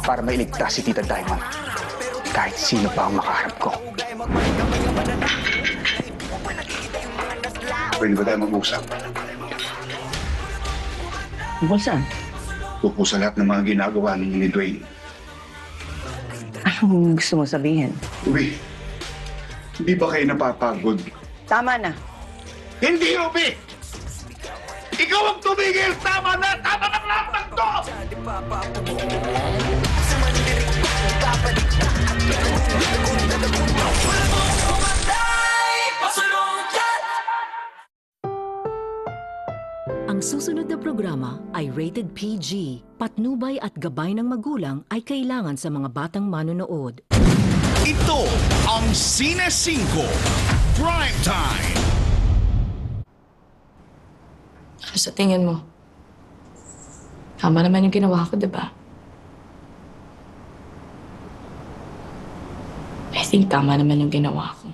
para mailigtas si Tita Diamond. Kahit sino pa ang makaharap ko. Pwede ba tayo mag-usap? Tungkol saan? Tungkol sa lahat ng mga ginagawa ni Dwayne. Anong gusto mo sabihin? Uy, hindi ba kayo napapagod? Tama na. Hindi, Ruby! Ikaw ang tumigil! Tama na! Tama ng lahat ng to! Ang susunod na programa ay rated PG. Patnubay at gabay ng magulang ay kailangan sa mga batang manonood. Ito ang Sine 5 Prime Time. Ano sa tingin mo? Tama naman yung ginawa ko, di ba? I think tama naman yung ginawa ko.